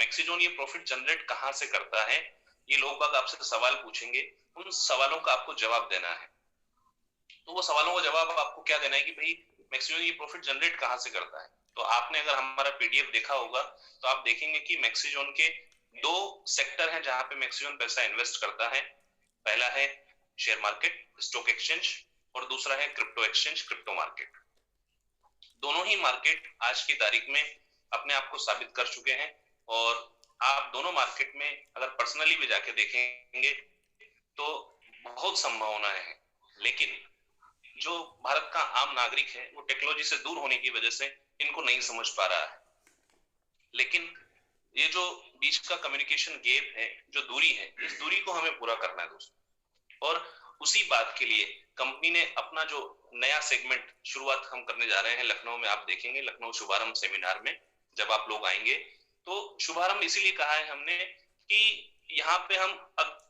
मैक्सिजोन ये profit generate कहाँ से करता है, ये लोग बाग आपसे सवाल पूछेंगे, उन सवालों का आपको जवाब देना है। तो वो सवालों का जवाब आपको क्या देना है कि भाई मैक्सिजोन ये प्रॉफिट जनरेट कहाँ से करता है। तो आपने अगर हमारा पीडीएफ देखा होगा तो आप देखेंगे कि मैक्सिजोन के दो सेक्टर हैं जहां पे मैक्सिजोन पैसा इन्वेस्ट करता है। पहला है शेयर मार्केट, स्टॉक एक्सचेंज, और दूसरा है क्रिप्टो एक्सचेंज, क्रिप्टो मार्केट। दोनों ही मार्केट आज की तारीख में अपने आप को साबित कर चुके हैं, और आप दोनों मार्केट में अगर पर्सनली भी जाके देखेंगे तो बहुत संभावनाएं हैं। लेकिन जो भारत का आम नागरिक है वो टेक्नोलॉजी से दूर होने की वजह से इनको नहीं समझ पा रहा है। लेकिन ये जो बीच का कम्युनिकेशन गैप है, जो दूरी है, इस दूरी को हमें पूरा करना है दोस्तों। और उसी बात के लिए कंपनी ने अपना जो नया सेगमेंट शुरुआत हम करने जा रहे हैं लखनऊ में, आप देखेंगे लखनऊ शुभारंभ सेमिनार में जब आप लोग आएंगे तो शुभारंभ इसीलिए कहा है हमने कि यहाँ पे हम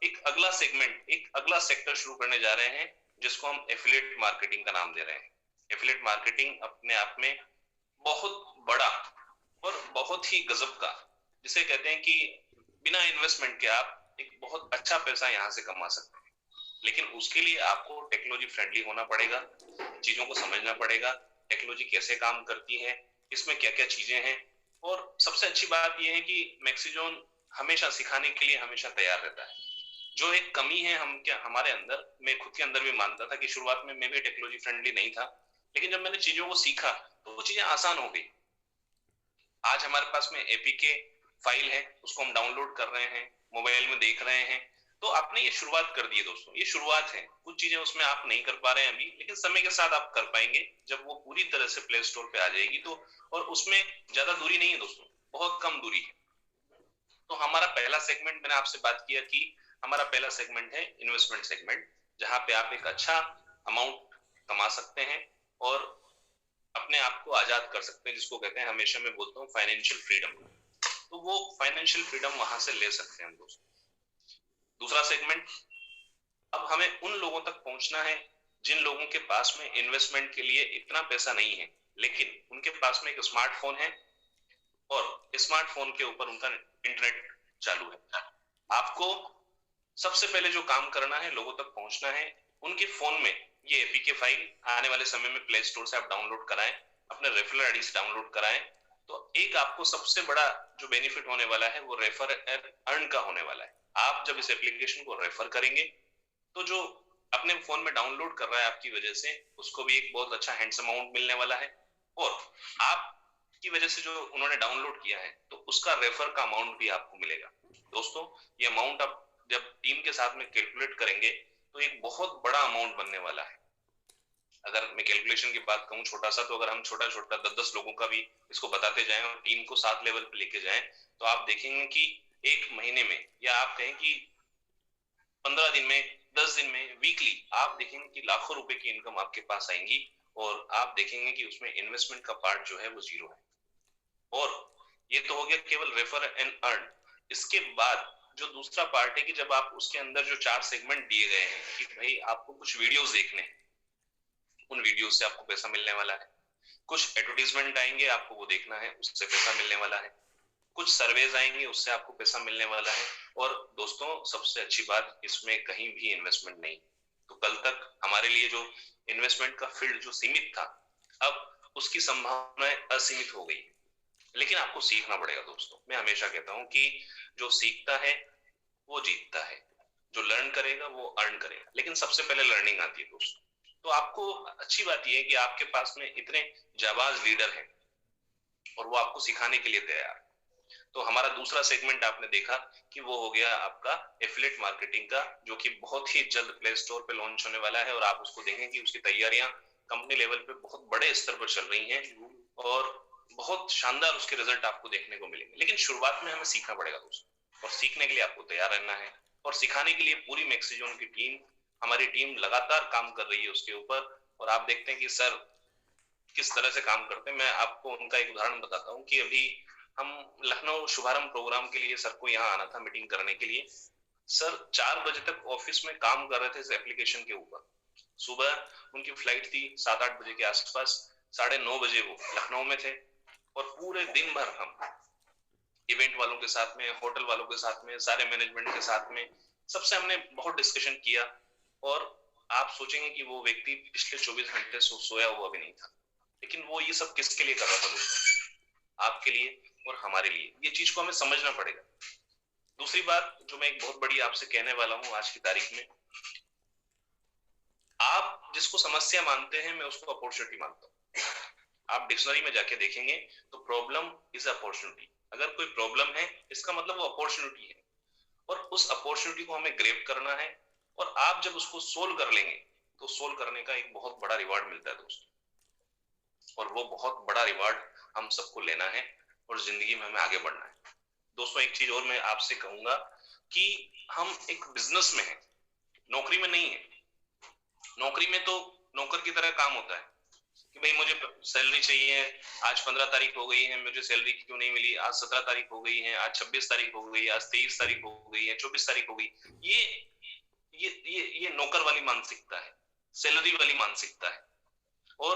एक अगला सेगमेंट, एक अगला सेक्टर शुरू करने जा रहे हैं जिसको हम एफिलिएट मार्केटिंग का नाम दे रहे हैं। एफिलिएट मार्केटिंग अपने आप में बहुत बड़ा और बहुत ही गजब का, जिसे कहते हैं कि बिना इन्वेस्टमेंट के आप एक बहुत अच्छा पैसा यहाँ से कमा सकते हैं। लेकिन उसके लिए आपको टेक्नोलॉजी फ्रेंडली होना पड़ेगा, चीजों को समझना पड़ेगा, टेक्नोलॉजी कैसे काम करती है, इसमें क्या क्या चीजें हैं। और सबसे अच्छी बात यह है कि मैक्सिजोन हमेशा सिखाने के लिए हमेशा तैयार रहता है। जो एक कमी है हम क्या हमारे अंदर, मैं खुद के अंदर भी मानता था कि शुरुआत में मैं भी टेक्नोलॉजी फ्रेंडली नहीं था, लेकिन जब मैंने चीजों को सीखा तो वो चीजें आसान हो गई। आज हमारे पास में एपीके फाइल है, उसको हम डाउनलोड कर रहे हैं, मोबाइल में देख रहे हैं। तो आपने ये शुरुआत कर दी है दोस्तों, ये शुरुआत है। कुछ चीजें उसमें आप नहीं कर पा रहे हैं अभी, लेकिन समय के साथ आप कर पाएंगे जब वो पूरी तरह से प्ले स्टोर पे आ जाएगी तो। और उसमें ज्यादा दूरी नहीं है दोस्तों, बहुत कम दूरी है। तो हमारा पहला सेगमेंट, मैंने आपसे बात किया कि हमारा पहला सेगमेंट है इन्वेस्टमेंट सेगमेंट, जहां पे आप एक अच्छा अमाउंट कमा सकते हैं और अपने आप को आजाद कर सकते हैं, जिसको कहते हैं, हमेशा मैं बोलता हूँ, फाइनेंशियल फ्रीडम। तो वो फाइनेंशियल फ्रीडम वहां से ले सकते हैं दोस्तों। दूसरा सेगमेंट, अब हमें उन लोगों तक पहुंचना है जिन लोगों के पास में इन्वेस्टमेंट के लिए इतना पैसा नहीं है, लेकिन उनके पास में एक स्मार्टफोन है और स्मार्टफोन के ऊपर उनका इंटरनेट चालू है। आपको सबसे पहले जो काम करना है, लोगों तक पहुंचना है। उनके फोन में ये एपीके फाइल आने वाले समय में प्ले स्टोर से आप डाउनलोड कराएं, अपने रेफरल आईडी से डाउनलोड कराएं। तो एक आपको सबसे बड़ा जो बेनिफिट होने वाला है वो रेफर अर्न का होने वाला है। आप जब इस एप्लीकेशन को रेफर करेंगे तो जो अपने फोन में डाउनलोड कर रहा है आपकी वजह से, उसको भी एक बहुत अच्छा हैंडसम अमाउंट मिलने वाला है। और आपकी वजह से जो उन्होंने डाउनलोड किया है तो उसका रेफर का अमाउंट भी आपको मिलेगा। दोस्तों ये अमाउंट आप जब टीम के साथ में कैलकुलेट करेंगे तो एक बहुत बड़ा अमाउंट बनने वाला है। अगर मैं कैलकुलेशन की बात कहूँ छोटा सा, तो अगर हम छोटा छोटा 10-10 लोगों का भी इसको बताते जाएं और टीम को 7 लेवल पे लेके जाएं, तो आप देखेंगे कि एक महीने में, या आप कहें कि 15 दिन में, 10 दिन में, वीकली, आप देखेंगे कि लाखों रुपए की इनकम आपके पास आएंगी। और आप देखेंगे कि उसमें इन्वेस्टमेंट का पार्ट जो है वो जीरो है। और ये तो हो गया केवल रेफर एंड अर्न। इसके बाद जो दूसरा पार्ट है कि जब आप उसके अंदर जो 4 सेगमेंट दिए गए हैं कि भाई आपको कुछ वीडियोस देखने हैं, उन वीडियोस से आपको पैसा मिलने वाला है। कुछ एडवर्टीजमेंट आएंगे, आपको वो देखना है, उससे पैसा मिलने वाला है। कुछ सर्वेज आएंगे, उससे आपको पैसा मिलने वाला है। और दोस्तों सबसे अच्छी बात, इसमें कहीं भी इन्वेस्टमेंट नहीं। तो कल तक हमारे लिए जो इन्वेस्टमेंट का फील्ड जो सीमित था, अब उसकी संभावनाएं असीमित हो गई। लेकिन आपको सीखना पड़ेगा दोस्तों। मैं हमेशा कहता हूं कि जो सीखता है वो जीतता है, जो लर्न करेगा वो अर्न करेगा। लेकिन सबसे पहले लर्निंग आती है दोस्तों। तो आपको अच्छी बात यह है कि आपके पास में इतने जाबाज लीडर हैं और वो आपको सिखाने के लिए तैयार। तो हमारा दूसरा सेगमेंट आपने देखा कि वो हो गया आपका एफिलिएट मार्केटिंग का, जो कि बहुत ही जल्द प्ले स्टोर पे लॉन्च होने वाला है। और आप उसको देखें कि उसकी तैयारियां कंपनी लेवल पे बहुत बड़े स्तर पर चल रही हैं और बहुत शानदार उसके रिजल्ट आपको देखने को मिलेंगे। लेकिन शुरुआत में हमें सीखना पड़ेगा दोस्तों, और सीखने के लिए आपको तैयार रहना है। और सिखाने के लिए पूरी मैक्सिजोन की टीम, हमारी टीम लगातार काम कर रही है उसके ऊपर। और आप देखते हैं कि सर किस तरह से काम करते हैं। मैं आपको उनका एक उदाहरण बताता हूँ कि अभी हम लखनऊ शुभारंभ प्रोग्राम के लिए सर को यहाँ आना था मीटिंग करने के लिए। सर 4 बजे तक ऑफिस में काम कर रहे थे इस एप्लीकेशन के ऊपर। सुबह उनकी फ्लाइट थी 7-8 बजे के आसपास, 9:30 बजे वो लखनऊ में थे। और पूरे दिन भर हम इवेंट वालों के साथ में, होटल वालों के साथ में, सारे मैनेजमेंट के साथ में, सबसे हमने बहुत डिस्कशन किया। और आप सोचेंगे कि वो व्यक्ति पिछले 24 घंटे सोया हुआ भी नहीं था, लेकिन वो ये सब किसके लिए कर रहा था दोस्तों? आपके लिए और हमारे लिए। ये चीज को हमें समझना पड़ेगा। दूसरी बात जो मैं एक बहुत बड़ी आपसे कहने वाला हूं आज की तारीख में, आप जिसको समस्या मानते हैं, मैं उसको अपॉर्चुनिटी मानता हूँ। आप डिक्शनरी में जाके देखेंगे तो प्रॉब्लम इज अपॉर्चुनिटी। अगर कोई प्रॉब्लम है, इसका मतलब वो अपॉर्चुनिटी है, और उस अपॉर्चुनिटी को हमें ग्रैब करना है। और आप जब उसको सोल्व कर लेंगे तो सोल्व करने का एक बहुत बड़ा रिवार्ड मिलता है दोस्तों, और वो बहुत बड़ा रिवार्ड हम सबको लेना है और जिंदगी में हमें आगे बढ़ना है। दोस्तों एक चीज और मैं आपसे कहूंगा कि हम एक बिजनेस में हैं, नौकरी में नहीं है। नौकरी में तो नौकर की तरह काम होता है कि भाई मुझे सैलरी चाहिए, आज 15 तारीख हो गई है, मुझे सैलरी क्यों नहीं मिली, आज 17 तारीख हो गई है, आज 26 तारीख हो गई, आज 23 तारीख हो गई है, 24 तारीख हो गई। ये ये नौकर वाली मानसिकता है, सैलरी वाली मानसिकता है। और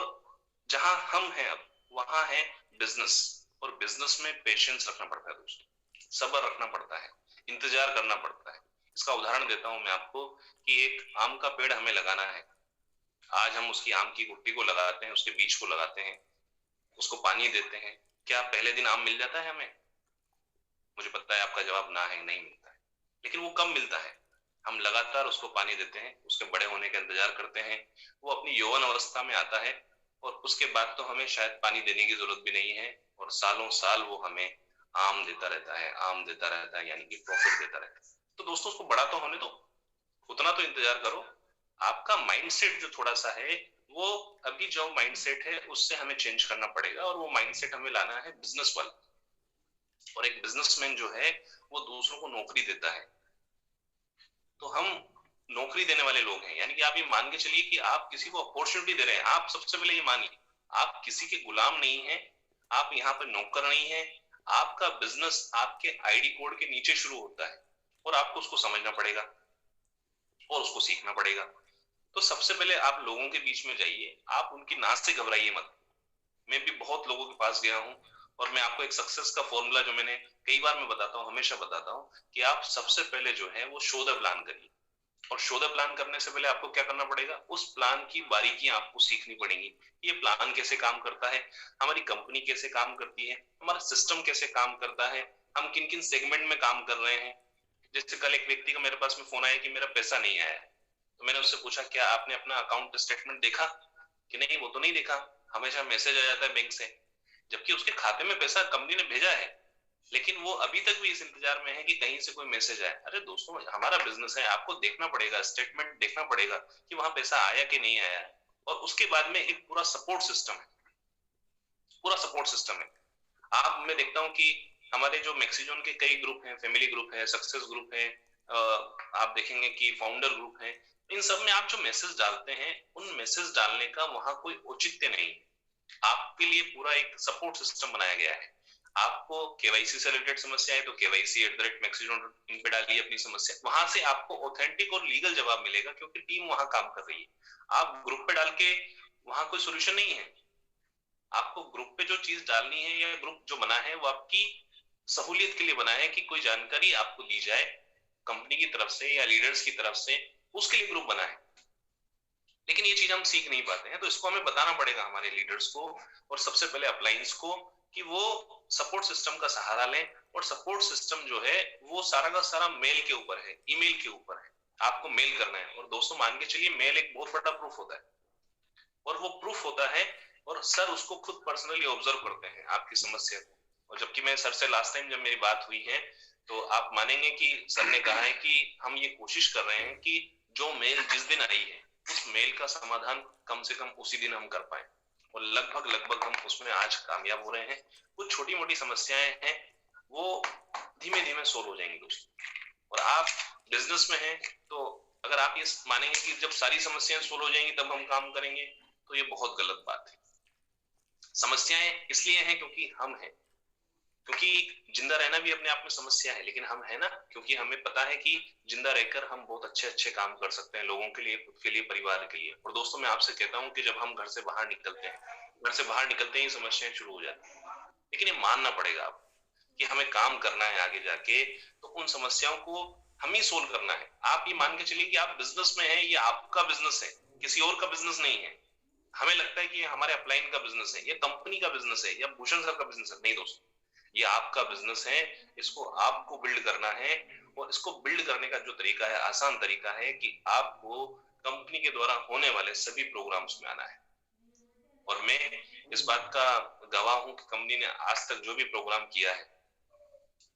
जहां हम हैं अब, वहां है बिजनेस, और बिजनेस में पेशेंस रखना पड़ता है दोस्तों, सब्र रखना पड़ता है, इंतजार करना पड़ता है। इसका उदाहरण देता हूं मैं आपको कि एक आम का पेड़ हमें लगाना है। आज हम उसकी आम की गुट्टी को लगाते हैं, उसके बीज को लगाते हैं, उसको पानी देते हैं। क्या पहले दिन आम मिल जाता है हमें? मुझे पता है आपका जवाब ना है, नहीं मिलता है। लेकिन वो कब मिलता है? हम लगातार उसको पानी देते हैं, उसके बड़े होने का इंतजार करते हैं, वो अपनी यौवन अवस्था में आता है, और उसके बाद तो हमें शायद पानी देने की जरूरत भी नहीं है, और सालों साल वो हमें आम देता रहता है, आम देता रहता है, यानी कि प्रॉफिट देता रहता है। तो दोस्तों उसको बड़ा तो होने दो, उतना तो इंतजार करो। आपका माइंडसेट जो थोड़ा सा है, वो अभी जो माइंडसेट है उससे हमें चेंज करना पड़ेगा, और वो माइंडसेट हमें लाना है बिजनेस वाला। और एक बिजनेसमैन जो है वो दूसरों को नौकरी देता है, तो हम नौकरी देने वाले लोग हैं। यानी कि आप ये मान के चलिए कि आप किसी को अपॉर्चुनिटी दे रहे हैं। आप सबसे पहले ये मानिए, आप किसी के गुलाम नहीं हैं, आप यहाँ पे नौकर नहीं हैं। आपका बिजनेस आपके आईडी कोड के नीचे शुरू होता है, और आपको उसको समझना पड़ेगा और उसको सीखना पड़ेगा। तो सबसे पहले आप लोगों के बीच में जाइए, आप उनकी नाच से घबराइए मत। मैं भी बहुत लोगों के पास गया हूं, और मैं आपको एक सक्सेस का फॉर्मूला जो मैंने कई बार मैं बताता हूं, हमेशा बताता हूं, कि आप सबसे पहले जो है वो शो द प्लान करिए। और शो द प्लान करने से पहले आपको क्या करना पड़ेगा? उस प्लान की बारीकियां आपको सीखनी पड़ेंगी। ये प्लान कैसे काम करता है, हमारी कंपनी कैसे काम करती है, हमारा सिस्टम कैसे काम करता है, हम किन किन सेगमेंट में काम कर रहे हैं। जैसे कल एक व्यक्ति का मेरे पास में फोन आया कि मेरा पैसा नहीं आया है, तो मैंने उससे पूछा क्या आपने अपना अकाउंट स्टेटमेंट देखा? कि नहीं, वो तो नहीं देखा, हमेशा मैसेज आ जाता है बैंक से। जबकि उसके खाते में पैसा कंपनी ने भेजा है, लेकिन वो अभी तक भी इस इंतजार में है कि कहीं से कोई मैसेज आए। अरे दोस्तों, हमारा बिजनेस है, आपको देखना पड़ेगा, स्टेटमेंट देखना पड़ेगा कि वहां पैसा आया कि नहीं आया है। और उसके बाद में एक पूरा सपोर्ट सिस्टम है, पूरा सपोर्ट सिस्टम है। आप मैं देखता हूँ कि हमारे जो मैक्सिजोन के कई ग्रुप हैं, फैमिली ग्रुप है, सक्सेस ग्रुप है, आप देखेंगे कि फाउंडर ग्रुप है, इन सब में आप जो मैसेज डालते हैं, उन मैसेज डालने का वहां कोई औचित्य नहीं है। आपके लिए पूरा एक सपोर्ट सिस्टम बनाया गया है। आपको केवाईसी से रिलेटेड समस्या है तो KYC@Maxidon इन पे डालिए अपनी समस्या, वहां से आपको ऑथेंटिक और लीगल जवाब मिलेगा, क्योंकि टीम वहां काम कर रही है। आप ग्रुप पे डाल के वहां कोई सोल्यूशन नहीं है। आपको ग्रुप पे जो चीज डालनी है, या ग्रुप जो बना है वो आपकी सहूलियत के लिए बना है कि कोई जानकारी आपको दी जाए कंपनी की तरफ से या लीडर्स की तरफ से, उसके लिए ग्रुप बना है। लेकिन ये चीज हम सीख नहीं पाते हैं, तो इसको हमें बताना पड़ेगा हमारे लीडर्स को, और सबसे पहले अपलाइंस को, कि वो सपोर्ट सिस्टम का सहारा लें। और सपोर्ट सिस्टम जो है वो सारा का सारा मेल के ऊपर है, ईमेल के ऊपर है। आपको मेल करना है, और दोस्तों मान के चलिए मेल एक बहुत बड़ा प्रूफ होता है, और वो प्रूफ होता है, और सर उसको खुद पर्सनली ऑब्जर्व करते हैं आपकी समस्या को। और जबकि मैं सर से लास्ट टाइम जब मेरी बात हुई है, तो आप मानेंगे कि सर ने कहा है कि हम ये कोशिश कर रहे हैं कि जो मेल जिस दिन आई है, उस मेल का समाधान कम से कम उसी दिन हम कर पाए, और लगभग लगभग हम उसमें आज कामयाब हो रहे हैं। कुछ छोटी मोटी समस्याएं हैं, वो धीमे धीमे सोल्व हो जाएंगी दोस्तों। और आप बिजनेस में हैं, तो अगर आप ये मानेंगे कि जब सारी समस्याएं सोल्व हो जाएंगी तब हम काम करेंगे, तो ये बहुत गलत बात है। समस्याएं इसलिए हैं क्योंकि हम हैं, क्योंकि जिंदा रहना भी अपने आप में समस्या है, लेकिन हम है ना, क्योंकि हमें पता है कि जिंदा रहकर हम बहुत अच्छे अच्छे काम कर सकते हैं, लोगों के लिए, खुद के लिए, परिवार के लिए। और दोस्तों मैं आपसे कहता हूं कि जब हम घर से बाहर निकलते हैं, घर से बाहर निकलते ही समस्याएं शुरू हो जाती हैं। लेकिन ये मानना पड़ेगा आपको कि हमें काम करना है आगे जाके, तो उन समस्याओं को हम ही सोल्व करना है। आप ये मान के चलिए कि आप बिजनेस में हैं, ये आपका बिजनेस है, किसी और का बिजनेस नहीं है। हमें लगता है कि हमारे अपलाइन का बिजनेस है, ये कंपनी का बिजनेस है, या भूषण सर का बिजनेस है। नहीं दोस्तों, ये आपका बिजनेस है, इसको आपको बिल्ड करना है। और इसको बिल्ड करने का जो तरीका है, आसान तरीका है कि आपको कंपनी के द्वारा होने वाले सभी प्रोग्राम्स में आना है। और मैं इस बात का गवाह हूं कि कंपनी ने आज तक जो भी प्रोग्राम किया है,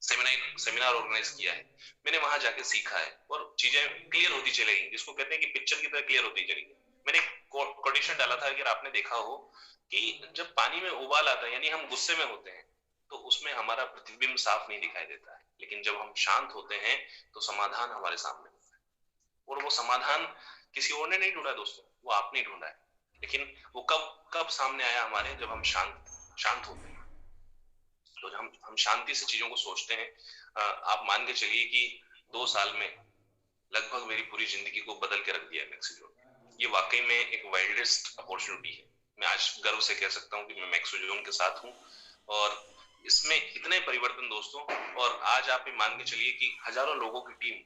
सेमिनार ऑर्गेनाइज किया है, मैंने वहां जाके सीखा है और चीजें क्लियर होती चलेगी, जिसको कहते हैं कि पिक्चर की तरह क्लियर होती चलेगी। मैंने एक कोटेशन डाला था, अगर आपने देखा हो, कि जब पानी में उबाल आता है, यानी हम गुस्से में होते हैं, तो उसमें हमारा प्रतिबिंब साफ नहीं दिखाई देता है। लेकिन जब हम शांत होते हैं तो समाधान हमारे सामने होता है। और वो समाधान किसी और ने नहीं ढूंढा दोस्तों, वो आपने ही ढूंढा है। लेकिन वो कब कब सामने आया हमारे, जब हम शांत होते हैं। तो जब हम शांति से चीजों को सोचते हैं, आप मान के चलिए कि 2 साल में लगभग मेरी पूरी जिंदगी को बदल के रख दिया मैक्सिजोन। ये वाकई में एक वाइल्डेस्ट अपॉर्चुनिटी है। मैं आज गर्व से कह सकता हूँ कि मैं मैक्सिजोन के साथ हूँ, और इसमें इतने परिवर्तन दोस्तों। और आज आप ये मान के चलिए कि हजारों लोगों की टीम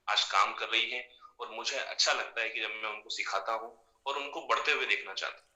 आज काम कर रही है, और मुझे अच्छा लगता है कि जब मैं उनको सिखाता हूँ और उनको बढ़ते हुए देखना चाहता हूँ।